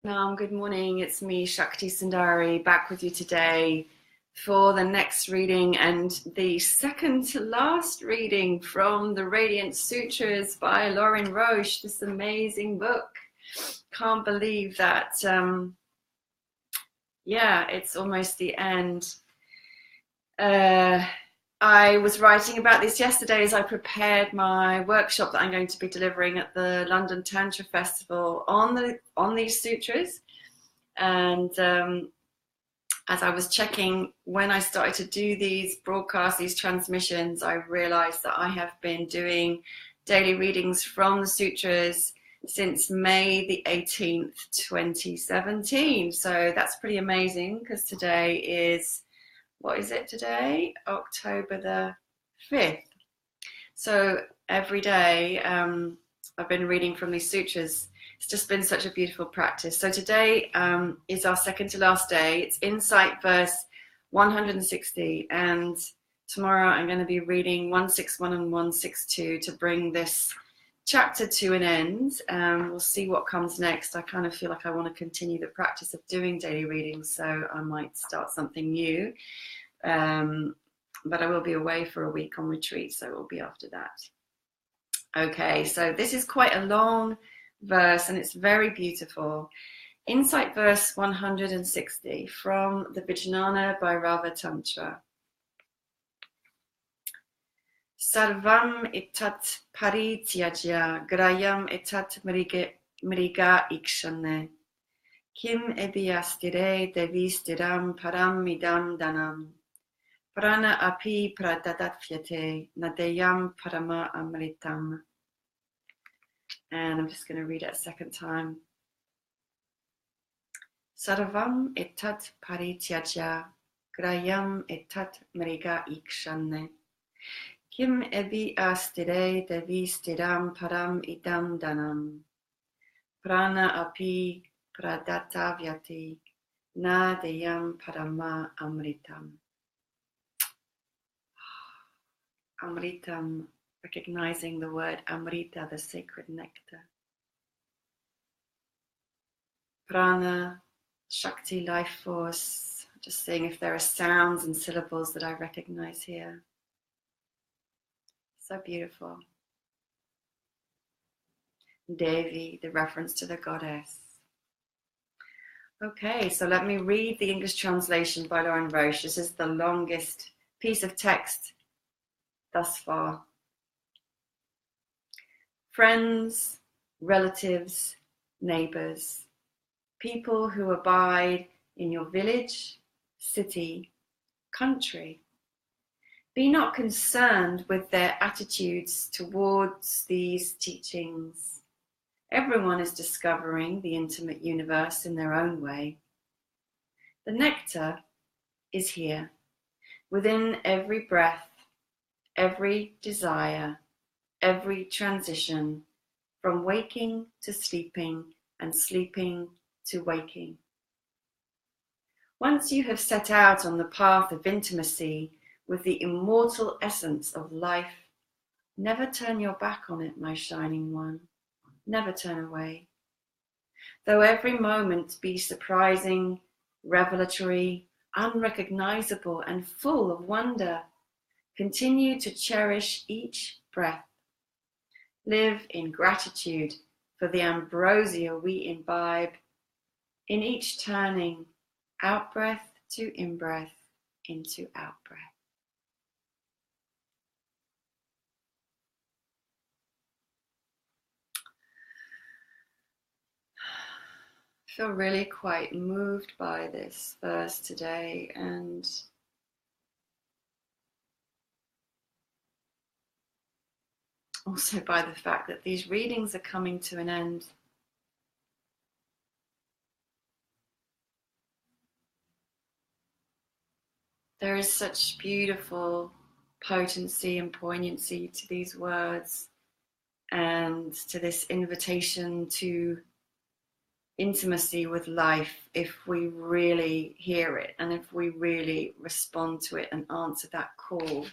Good morning. It's me, Shakti Sundari, back with you today for the next reading and the second to last reading from the Radiance Sutras by Lauren Roche. This amazing book. Can't believe that. It's almost the end. I was writing about this yesterday as I prepared my workshop that I'm going to be delivering at the London Tantra Festival on these sutras. And as I was checking when I started to do these broadcasts, these transmissions, I realized that I have been doing daily readings from the sutras since May the 18th, 2017. So that's pretty amazing, because today is, what is it today? October the 5th. So every day I've been reading from these sutras. It's just been such a beautiful practice. So today is our second to last day. It's Insight verse 160. And tomorrow I'm going to be reading 161 and 162 to bring this chapter to an end. We'll see what comes next. I kind of feel like I want to continue the practice of doing daily readings, so I might start something new. But I will be away for a week on retreat, so it will be after that. Okay, so this is quite a long verse and it's very beautiful. Insight verse 160 from the Vijnana Bhairava Tantra. Sarvam etat parityajya grayam etat mriga ikshane. Kim ebiastire devistiram param idam danam. Prana api pradadatyate nadeyam parama amritam. And I'm just going to read it a second time. Sarvam etat parityajya grayam etat mriga ikshane. Kim ebi astire devi stiram param idam danam. Prana api pradatavyati na deyam parama amritam. Amritam, recognizing the word amrita, the sacred nectar. Prana, Shakti, life force. Just seeing if there are sounds and syllables that I recognize here. So beautiful. Devi, the reference to the goddess. Okay, so let me read the English translation by Lauren Roche. This is the longest piece of text thus far. Friends, relatives, neighbors, people who abide in your village, city, country. Be not concerned with their attitudes towards these teachings. Everyone is discovering the intimate universe in their own way. The nectar is here, within every breath, every desire, every transition, from waking to sleeping and sleeping to waking. Once you have set out on the path of intimacy with the immortal essence of life, never turn your back on it, my shining one. Never turn away. Though every moment be surprising, revelatory, unrecognizable, and full of wonder, continue to cherish each breath. Live in gratitude for the ambrosia we imbibe in each turning, out-breath to in-breath, into out-breath. I feel really quite moved by this verse today, and also by the fact that these readings are coming to an end. There is such beautiful potency and poignancy to these words and to this invitation to intimacy with life if we really hear it and if we really respond to it and answer that call.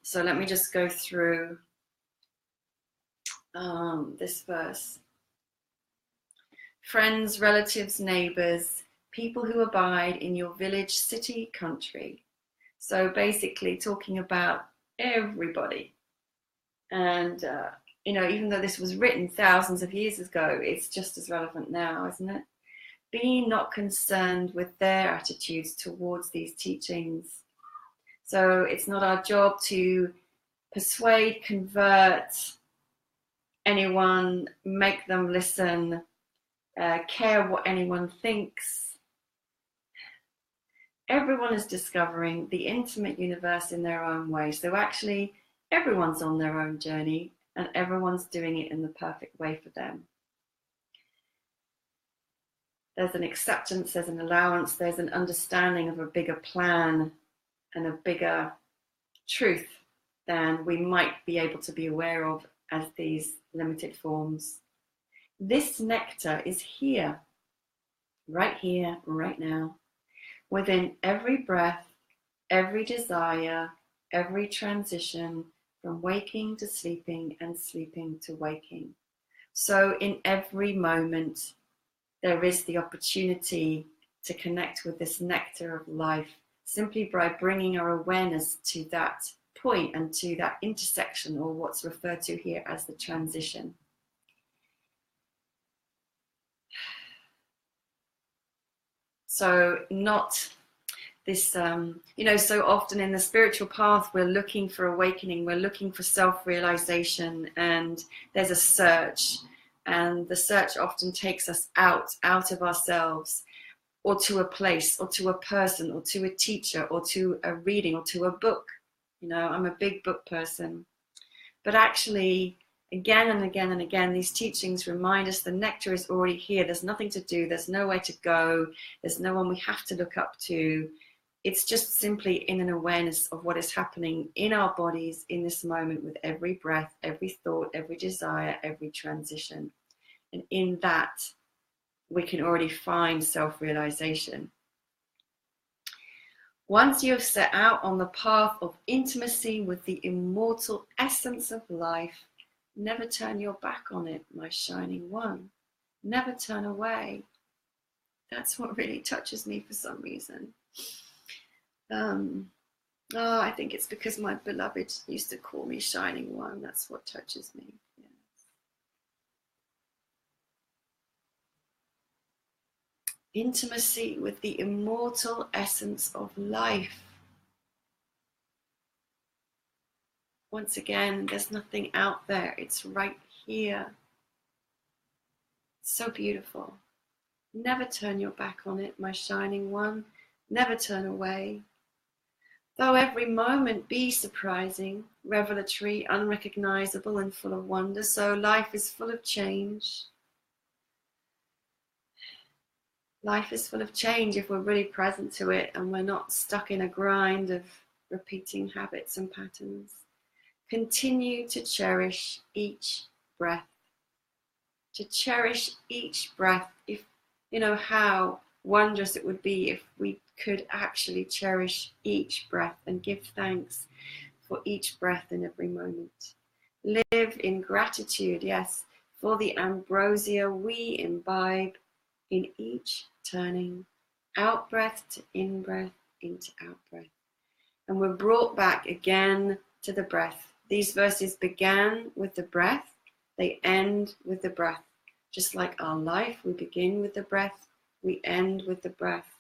So let me just go through this verse. friends, relatives, neighbors, people who abide in your village, city, country. So basically talking about everybody. And, you know, even though this was written thousands of years ago, it's just as relevant now, isn't it? Be not concerned with their attitudes towards these teachings. So it's not our job to persuade, convert anyone, make them listen, care what anyone thinks. Everyone is discovering the intimate universe in their own way. So actually, everyone's on their own journey and everyone's doing it in the perfect way for them. There's an acceptance, there's an allowance, there's an understanding of a bigger plan and a bigger truth than we might be able to be aware of as these limited forms. This nectar is here, right now, within every breath, every desire, every transition from waking to sleeping and sleeping to waking. So in every moment, there is the opportunity to connect with this nectar of life simply by bringing our awareness to that point and to that intersection, or what's referred to here as the transition. So not this, you know, so often in the spiritual path, we're looking for awakening, we're looking for self-realization, and there's a search. And the search often takes us out of ourselves, or to a place, or to a person, or to a teacher, or to a reading, or to a book. You know, I'm a big book person. But actually, again and again and again, these teachings remind us the nectar is already here. There's nothing to do. There's nowhere to go. There's no one we have to look up to. It's just simply in an awareness of what is happening in our bodies in this moment, with every breath, every thought, every desire, every transition. And in that, we can already find self-realization. Once you have set out on the path of intimacy with the immortal essence of life, never turn your back on it, my shining one. Never turn away. That's what really touches me for some reason. I think it's because my beloved used to call me shining one. That's what touches me. Intimacy with the immortal essence of life. Once again, there's nothing out there. It's right here. It's so beautiful. Never turn your back on it, my shining one. Never turn away. Though every moment be surprising, revelatory, unrecognizable, and full of wonder, so life is full of change. Life is full of change if we're really present to it and we're not stuck in a grind of repeating habits and patterns. Continue to cherish each breath. To cherish each breath. If you know how wondrous it would be if we could actually cherish each breath and give thanks for each breath in every moment. Live in gratitude, yes, for the ambrosia we imbibe in each turning, out breath to in breath, into out breath. And we're brought back again to the breath. These verses began with the breath, they end with the breath. Just like our life, we begin with the breath, we end with the breath.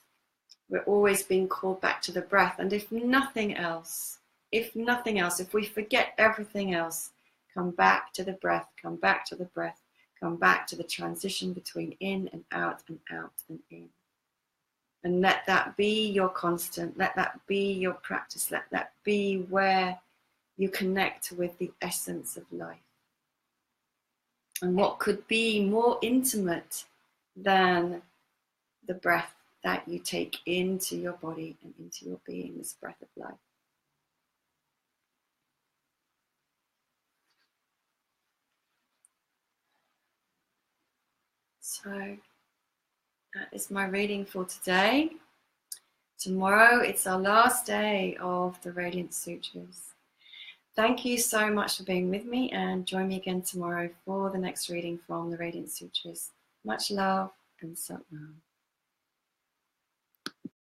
We're always being called back to the breath. And if nothing else, if we forget everything else, come back to the breath, come back to the breath. Come back to the transition between in and out and out and in. And let that be your constant. Let that be your practice. Let that be where you connect with the essence of life. And what could be more intimate than the breath that you take into your body and into your being, this breath of life. So that is my reading for today. Tomorrow it's our last day of the Radiance Sutras. Thank you so much for being with me, and join me again tomorrow for the next reading from the Radiance Sutras. Much love. and Satnam.